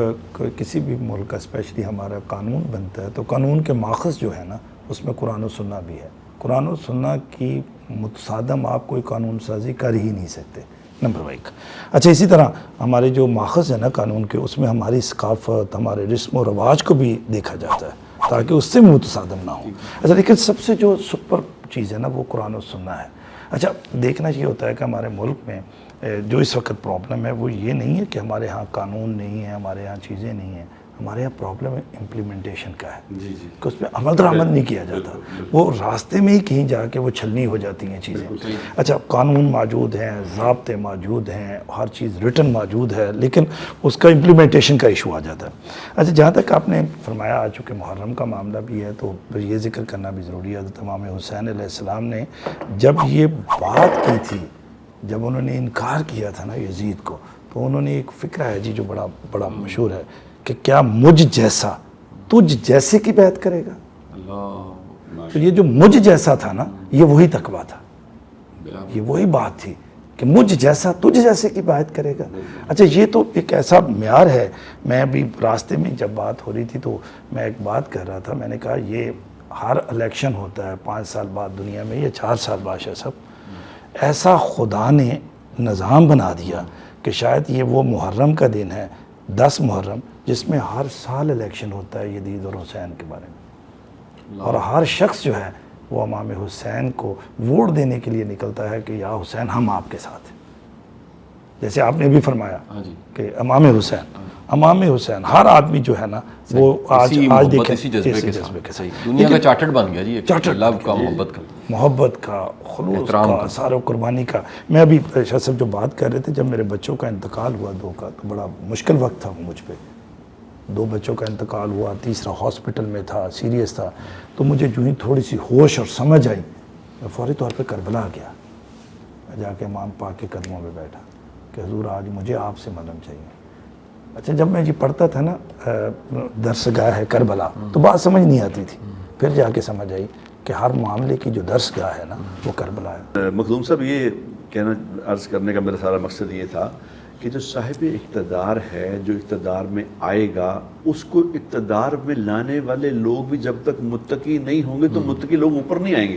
کسی بھی ملک کا اسپیشلی ہمارا قانون بنتا ہے تو قانون کے ماخذ جو ہے نا اس میں قرآن و سنہ بھی ہے. قرآن و سنہ کی متصادم آپ کوئی قانون سازی کر ہی نہیں سکتے, نمبر 1. اچھا اسی طرح ہمارے جو ماخذ ہے نا قانون کے, اس میں ہماری ثقافت, ہمارے رسم و رواج کو بھی دیکھا جاتا ہے تاکہ اس سے متصادم نہ ہو. اچھا لیکن سب سے جو سپر چیز ہے نا وہ قرآن و سنہ ہے. اچھا دیکھنا یہ ہوتا ہے کہ ہمارے ملک میں جو اس وقت پرابلم ہے وہ یہ نہیں ہے کہ ہمارے ہاں قانون نہیں ہے, ہمارے ہاں چیزیں نہیں ہیں, ہمارے یہاں پرابلم امپلیمنٹیشن کا ہے کہ اس پہ عمل درآمد نہیں کیا جاتا, وہ راستے میں ہی کہیں جا کے وہ چھلنی ہو جاتی ہیں چیزیں. اچھا قانون موجود ہیں, ضابطے موجود ہیں, ہر چیز ریٹن موجود ہے, لیکن اس کا امپلیمنٹیشن کا ایشو آ جاتا ہے. اچھا جہاں تک آپ نے فرمایا, آ چونکہ محرم کا معاملہ بھی ہے تو یہ ذکر کرنا بھی ضروری ہے. حضرت امام حسین علیہ السلام نے جب یہ بات کی تھی, جب انہوں نے انکار کیا تھا نا یزید کو, تو انہوں نے ایک فکرہ ہے جی جو بڑا مشہور ہے کہ کیا مجھ جیسا تجھ جیسے کی بیعت کرے گا. تو یہ جو مجھ جیسا تھا نا یہ وہی تقویٰ تھا, یہ وہی بات تھی کہ مجھ جیسا تجھ جیسے کی بیعت کرے گا. اچھا یہ تو ایک ایسا معیار ہے. میں ابھی راستے میں جب بات ہو رہی تھی تو میں ایک بات کر رہا تھا, میں نے کہا یہ ہر الیکشن ہوتا ہے 5 سال بعد دنیا میں, یہ 4 سال بعد ہے سب, ایسا خدا نے نظام بنا دیا کہ شاید یہ وہ محرم کا دن ہے 10 محرم جس میں ہر سال الیکشن ہوتا ہے یزید اور حسین کے بارے میں, اور ہر شخص جو ہے وہ امام حسین کو ووٹ دینے کے لیے نکلتا ہے کہ یا حسین ہم آپ کے ساتھ ہیں. جیسے آپ نے بھی فرمایا کہ امام حسین ہر آدمی جو ہے نا وہ آج دیکھیں اسی جذبے کے ساتھ دنیا کا چارٹر بن گیا جی, لو کا, محبت کا, خلوص کا, سارے قربانی کا. میں ابھی شاہ صاحب جو بات کر رہے تھے, جب میرے بچوں کا انتقال ہوا 2 کا, تو بڑا مشکل وقت تھا مجھ پہ. 2 بچوں کا انتقال ہوا, تیسرا ہاسپٹل میں تھا, سیریس تھا. تو مجھے جو ہی تھوڑی سی ہوش اور سمجھ آئی, میں فوری طور پہ کربلا گیا. میں جا کے امام پاک کے قدموں میں بیٹھا کہ حضور آج مجھے آپ سے مدد چاہیے. اچھا جب میں یہ پڑھتا تھا نا درسگاہ ہے کربلا, تو بات سمجھ نہیں آتی تھی. پھر جا کے سمجھ آئی کہ ہر معاملے کی جو درسگاہ ہے نا وہ کربلا ہے. مخدوم صاحب یہ کہنا عرض کرنے کا میرا سارا مقصد یہ تھا کہ جو صاحب اقتدار ہے, جو اقتدار میں آئے گا, اس کو اقتدار میں لانے والے لوگ بھی جب تک متقی نہیں ہوں گے تو متقی لوگ اوپر نہیں آئیں گے.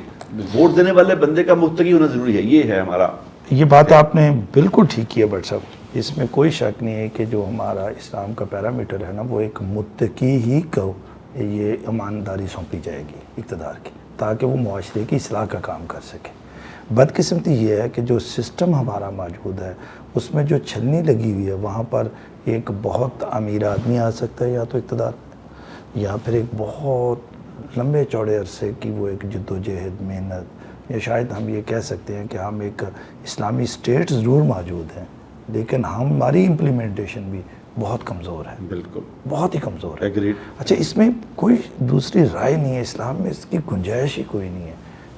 ووٹ دینے والے بندے کا متقی ہونا ضروری ہے, یہ ہے ہمارا. یہ بات آپ نے بالکل ٹھیک کی ہے بٹ صاحب, اس میں کوئی شک نہیں ہے کہ جو ہمارا اسلام کا پیرامیٹر ہے نا وہ ایک متقی ہی کو یہ ایمانداری سونپی جائے گی اقتدار کی, تاکہ وہ معاشرے کی اصلاح کا کام کر سکے. بدقسمتی یہ ہے کہ جو سسٹم ہمارا موجود ہے اس میں جو چھلنی لگی ہوئی ہے, وہاں پر ایک بہت امیر آدمی آ سکتا ہے یا تو اقتدار, یا پھر ایک بہت لمبے چوڑے عرصے کی وہ ایک جد و جہد محنت، یا شاید ہم یہ کہہ سکتے ہیں کہ ہم ایک اسلامی اسٹیٹ ضرور موجود ہیں لیکن ہماری امپلیمنٹیشن بھی بہت کمزور ہے، بالکل بہت ہی کمزور ہے۔ ایگریڈ۔ اچھا اس میں کوئی دوسری رائے نہیں ہے، اسلام میں اس کی گنجائش ہی کوئی نہیں ہے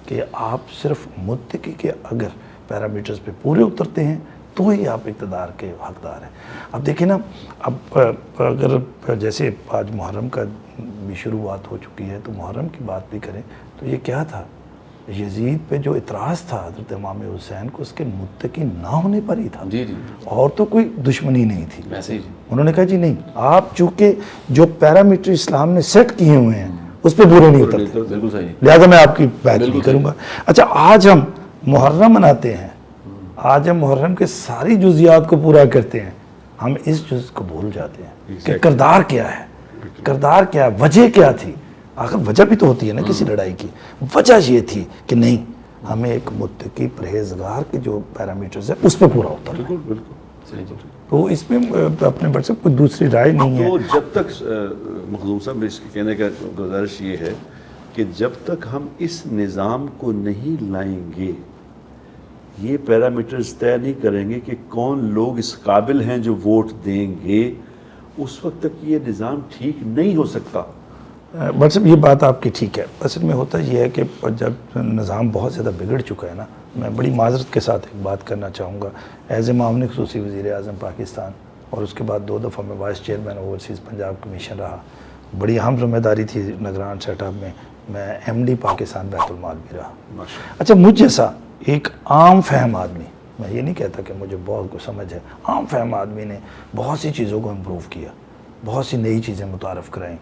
کہ آپ صرف متقی کے اگر پیرامیٹرز پہ پورے اترتے ہیں تو ہی آپ اقتدار کے حقدار ہیں۔ اب دیکھیں نا، اب اگر جیسے آج محرم کا بھی شروعات ہو چکی ہے تو محرم کی بات بھی کریں تو یہ کیا تھا؟ یزید پہ جو اعتراض تھا حضرت امام حسین کو اس کے متقی نہ ہونے پر ہی تھا، جی جی اور تو کوئی دشمنی نہیں تھی۔ ویسے ہی انہوں نے کہا جی نہیں، آپ چونکہ جو پیرامیٹر اسلام نے سیٹ کیے ہوئے ہیں اس پہ پورے نہیں اترتے، بالکل صحیح۔ لہذا میں آپ کی بات نہیں کروں گا۔ اچھا آج ہم محرم مناتے ہیں، آج ہم محرم کے ساری جزیات کو پورا کرتے ہیں، ہم اس جز کو بھول جاتے ہیں کہ کردار کیا ہے، کردار کیا ہے، وجہ کیا تھی۔ آخر وجہ بھی تو ہوتی ہے نا کسی لڑائی کی، وجہ یہ تھی کہ نہیں ہمیں ایک متقی پرہیزگار کے جو پیرامیٹرز ہیں اس پہ پورا اترنا ہے۔ بالکل بالکل صحیح جی۔ تو اس میں اپنے بڑھ سے کوئی دوسری رائے نہیں ہے۔ تو جب تک مخدوم صاحب اس کے کہنے کا گزارش یہ ہے کہ جب تک ہم اس نظام کو نہیں لائیں گے، یہ پیرامیٹرز طے نہیں کریں گے کہ کون لوگ اس قابل ہیں جو ووٹ دیں گے، اس وقت تک یہ نظام ٹھیک نہیں ہو سکتا۔ بٹ صاحب یہ بات آپ کی ٹھیک ہے، اصل میں ہوتا یہ ہے کہ جب نظام بہت زیادہ بگڑ چکا ہے نا، میں بڑی معذرت کے ساتھ ایک بات کرنا چاہوں گا، ایز اے معاون خصوصی وزیر اعظم پاکستان، اور اس کے بعد 2 دفعہ میں vice chairman overseas Punjab commission رہا، بڑی اہم ذمہ داری تھی نگران سیٹ اپ میں ایم ڈی پاکستان بیت المال بھی رہا۔ اچھا مجھ جیسا ایک عام فہم آدمی، میں یہ نہیں کہتا کہ مجھے بہت کچھ سمجھ ہے، عام فہم آدمی نے بہت سی چیزوں کو امپروو کیا، بہت سی نئی چیزیں متعارف کرائیں۔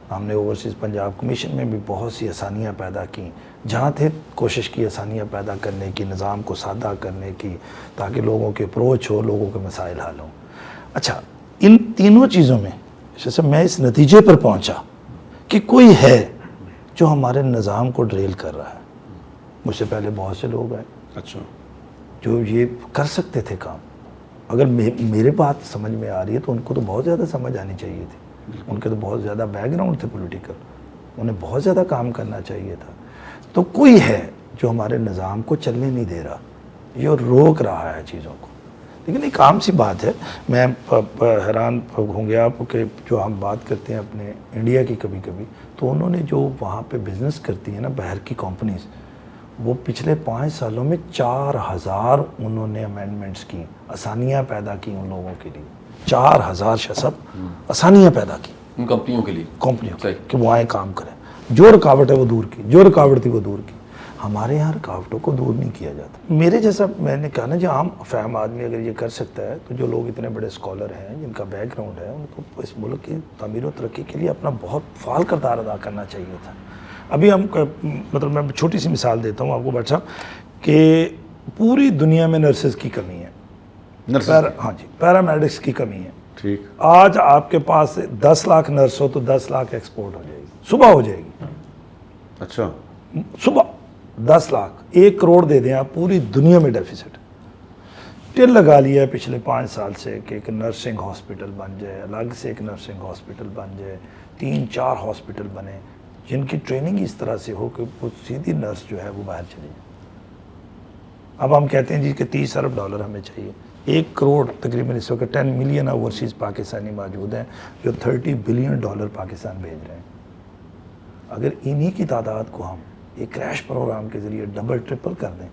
ہم نے اوورسیز پنجاب کمیشن میں بھی بہت سی آسانیاں پیدا کیں، جہاں تھے کوشش کی آسانیاں پیدا کرنے کی، نظام کو سادہ کرنے کی، تاکہ لوگوں کے اپروچ ہو، لوگوں کے مسائل حل ہوں۔ اچھا ان تینوں چیزوں میں جیسے میں اس نتیجے پر پہنچا کہ کوئی ہے جو ہمارے نظام کو ڈریل کر رہا ہے۔ مجھ سے پہلے بہت سے لوگ آئے اچھا، جو یہ کر سکتے تھے کام، اگر میرے بات سمجھ میں آ رہی ہے تو ان کو تو بہت زیادہ سمجھ آنی چاہیے تھی، ان کے تو بہت زیادہ بیک گراؤنڈ تھے پولیٹیکل، انہیں بہت زیادہ کام کرنا چاہیے تھا۔ تو کوئی ہے جو ہمارے نظام کو چلنے نہیں دے رہا، یہ روک رہا ہے چیزوں کو۔ لیکن ایک عام سی بات ہے، میں حیران ہوں گے آپ کہ جو ہم بات کرتے ہیں اپنے انڈیا کی کبھی کبھی، تو انہوں نے جو وہاں پہ بزنس کرتی ہیں نا باہر کی کمپنیز، وہ پچھلے 5 سالوں میں 4000 انہوں نے امینڈمنٹس کی، آسانیاں پیدا کی ان لوگوں کے لیے، 4000 شخص آسانیاں پیدا کی ان کمپنیوں کے لیے، کمپنیوں کہ وہ آئیں کام کریں، جو رکاوٹ ہے وہ دور کی، جو رکاوٹ تھی وہ دور کی۔ ہمارے یہاں رکاوٹوں کو دور نہیں کیا جاتا۔ میرے جیسا میں نے کہا نا جو عام فہم آدمی اگر یہ کر سکتا ہے تو جو لوگ اتنے بڑے اسکالر ہیں جن کا بیک گراؤنڈ ہے ان کو اس ملک کی تعمیر و ترقی کے لیے اپنا بہت فعال کردار ادا کرنا چاہیے تھا۔ ابھی ہم مطلب میں چھوٹی سی مثال دیتا ہوں آپ کو بٹ صاحب کہ پوری دنیا میں نرسز کی کمی ہے، ہاں جی پیرامیڈکس کی کمی ہے۔ ٹھیک، آج آپ کے پاس 10 لاکھ نرس ہو تو 10 لاکھ ایکسپورٹ ہو جائے گی، صبح ہو جائے گی، اچھا، صبح 10 لاکھ 1 کروڑ دے دیں آپ، پوری دنیا میں ڈیفیسٹ ٹل لگا لیا ہے پچھلے 5 سال سے کہ ایک نرسنگ ہاسپٹل بن جائے، الگ سے ایک نرسنگ ہاسپٹل بن جائے، 3-4 ہاسپٹل بنے جن کی ٹریننگ اس طرح سے ہو کہ وہ سیدھی نرس جو ہے وہ باہر چلی جائے۔ اب ہم کہتے ہیں جی کہ $30 ارب ہمیں چاہیے، 1 کروڑ تقریباً اس وقت 10 ملین اوورسیز پاکستانی موجود ہیں جو $30 بلین پاکستان بھیج رہے ہیں۔ اگر انہی کی تعداد کو ہم ایک کریش پروگرام کے ذریعے ڈبل ٹرپل کر دیں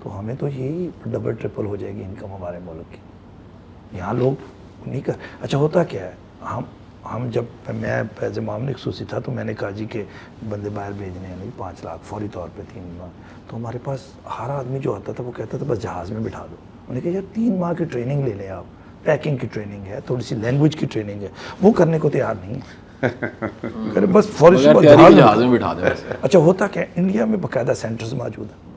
تو ہمیں تو یہی ڈبل ٹرپل ہو جائے گی انکم ہمارے ملک کی۔ یہاں لوگ نہیں کر، اچھا ہوتا کیا ہے، ہم جب میں ایز اے معاون خصوصی تھا تو میں نے کہا جی کہ بندے باہر بھیجنے ہیں، نہیں 5 لاکھ فوری طور پہ 3 ماہ، تو ہمارے پاس ہر آدمی جو آتا تھا وہ کہتا تھا بس جہاز میں بٹھا دو۔ انہوں نے کہا یار 3 ماہ کی ٹریننگ لے لیں آپ، پیکنگ کی ٹریننگ ہے، تھوڑی سی لینگویج کی ٹریننگ ہے، وہ کرنے کو تیار نہیں ہے، بس فوری صبح جہاز میں بٹھا دیں۔ اچھا ہوتا کیا انڈیا میں باقاعدہ سینٹرز موجود ہیں۔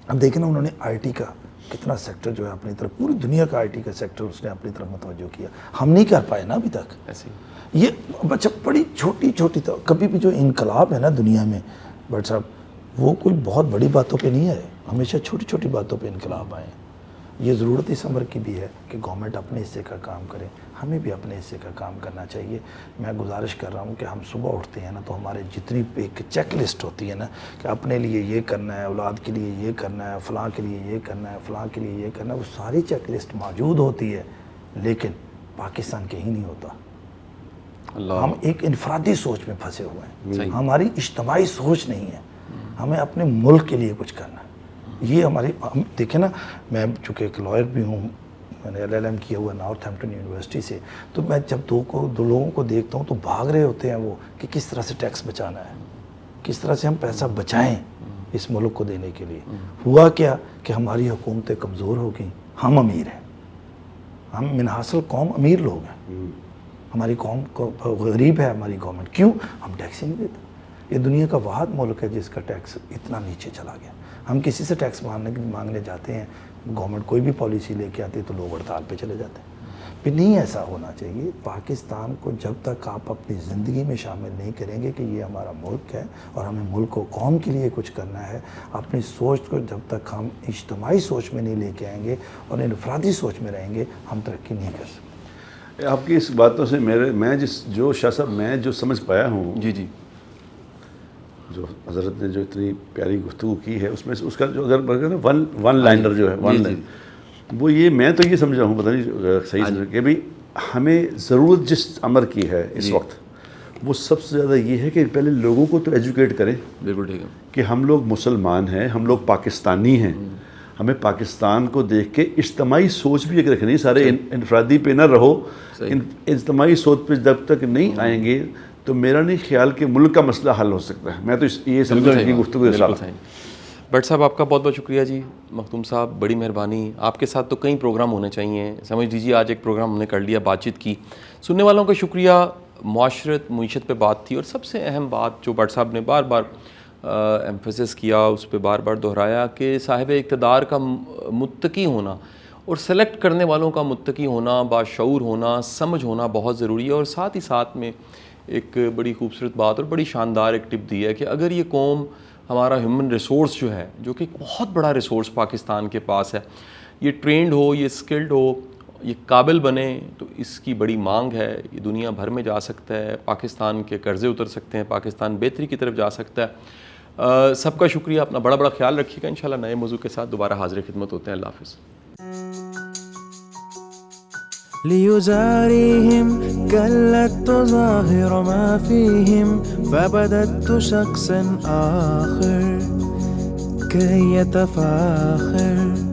اب دیکھیں نا انہوں نے آئی ٹی کا کتنا سیکٹر جو ہے اپنی طرف، پوری دنیا کا آئی ٹی کا سیکٹر اس نے اپنی طرف متوجہ کیا، ہم نہیں کر پائے نا ابھی تک۔ یہ بچہ بڑی چھوٹی چھوٹی، کبھی بھی جو انقلاب ہے نا دنیا میں بٹ صاحب وہ کوئی بہت بڑی باتوں پہ نہیں آئے، ہمیشہ چھوٹی چھوٹی باتوں پہ انقلاب آئے ہیں۔ یہ ضرورت اس امر کی بھی ہے کہ گورنمنٹ اپنے حصے کا کام کرے, ہمیں بھی اپنے حصے کا کام کرنا چاہیے. میں گزارش کر رہا ہوں کہ ہم صبح اٹھتے ہیں نا تو ہمارے جتنی ایک چیک لسٹ ہوتی ہے نا کہ اپنے لیے یہ کرنا ہے, اولاد کے لیے یہ کرنا ہے, فلاں کے لیے یہ کرنا ہے, فلاں کے لیے یہ کرنا ہے, وہ ساری چیک لسٹ موجود ہوتی ہے, لیکن پاکستان کہیں نہیں ہوتا. ہم ایک انفرادی سوچ میں پھنسے ہوئے ہیں, ہماری اجتماعی سوچ نہیں ہے. ہمیں اپنے ملک کے لیے کچھ کرنا ہے. یہ ہماری, ہم دیکھیں نا, میں چونکہ ایک لائر بھی ہوں, میں نے LLM کیا ہوا نارتھ ہیمپٹن یونیورسٹی سے, تو میں جب دو لوگوں کو دیکھتا ہوں تو بھاگ رہے ہوتے ہیں وہ کہ کس طرح سے ٹیکس بچانا ہے, کس طرح سے ہم پیسہ بچائیں اس ملک کو دینے کے لیے. ہوا کیا کہ ہماری حکومتیں کمزور ہو گئیں, ہم امیر ہیں, ہم من حاصل قوم امیر لوگ ہیں, ہماری قوم کو غریب ہے ہماری گورنمنٹ. کیوں؟ ہم ٹیکس ہی نہیں دیتے. یہ دنیا کا واحد ملک ہے جس کا ٹیکس اتنا نیچے چلا گیا. ہم کسی سے ٹیکس مانگنے جاتے ہیں, گورنمنٹ کوئی بھی پالیسی لے کے آتی ہے تو لوگ ہڑتال پہ چلے جاتے ہیں. پھر نہیں ایسا ہونا چاہیے. پاکستان کو جب تک آپ اپنی زندگی میں شامل نہیں کریں گے کہ یہ ہمارا ملک ہے اور ہمیں ملک و قوم کے لیے کچھ کرنا ہے, اپنی سوچ کو جب تک ہم اجتماعی سوچ میں نہیں لے کے آئیں گے اور انفرادی سوچ میں رہیں گے, ہم ترقی نہیں کر سکتے. آپ کی اس باتوں سے میں جو شاہ صاحب میں جو سمجھ پایا ہوں, جی جو حضرت نے جو اتنی پیاری گفتگو کی ہے, اس میں اس کا جو اگر ون لائنر جو ہے, ون لائن, وہ یہ میں تو یہ سمجھا ہوں, پتہ نہیں صحیح سمجھا, کہ بھائی ہمیں ضرورت جس امر کی ہے اس وقت, وہ سب سے زیادہ یہ ہے کہ پہلے لوگوں کو تو ایجوکیٹ کریں. بالکل ٹھیک ہے کہ ہم لوگ مسلمان ہیں, ہم لوگ پاکستانی ہیں, ہمیں پاکستان کو دیکھ کے اجتماعی سوچ بھی ایک رکھنی. سارے انفرادی پہ نہ رہو, اجتماعی سوچ پہ جب تک نہیں آئیں گے تو میرا نہیں خیال کہ ملک کا مسئلہ حل ہو سکتا ہے. میں تو یہ سمجھتا ہوں کہ گفتگو بٹ صاحب آپ کا بہت بہت شکریہ جی. مختوم صاحب بڑی مہربانی. آپ کے ساتھ تو کئی پروگرام ہونے چاہیے, سمجھ لیجیے آج ایک پروگرام ہم نے کر لیا, بات چیت کی. سننے والوں کا شکریہ. معیشت پہ بات تھی, اور سب سے اہم بات جو بٹ صاحب نے بار بار ایمفیسس کیا, اس پہ بار بار دہرایا کہ صاحب اقتدار کا متقی ہونا اور سلیکٹ کرنے والوں کا متقی ہونا, باشعور ہونا, سمجھ ہونا بہت ضروری ہے. اور ساتھ ہی ساتھ میں ایک بڑی خوبصورت بات اور بڑی شاندار ایک ٹپ دی ہے کہ اگر یہ قوم, ہمارا ہیومن ریسورس جو ہے, جو کہ ایک بہت بڑا ریسورس پاکستان کے پاس ہے, یہ ٹرینڈ ہو, یہ اسکلڈ ہو, یہ قابل بنے, تو اس کی بڑی مانگ ہے. یہ دنیا بھر میں جا سکتا ہے, پاکستان کے قرضے اتر سکتے ہیں, پاکستان بہتری کی طرف جا سکتا ہے. سب کا شکریہ. اپنا بڑا بڑا خیال رکھیے گا. انشاءاللہ نئے موضوع کے ساتھ دوبارہ حاضر خدمت ہوتے ہیں. اللہ حافظ. ليزاريهم قلت تظاهر ما فيهم فبدت شخص آخر كي يتفاخر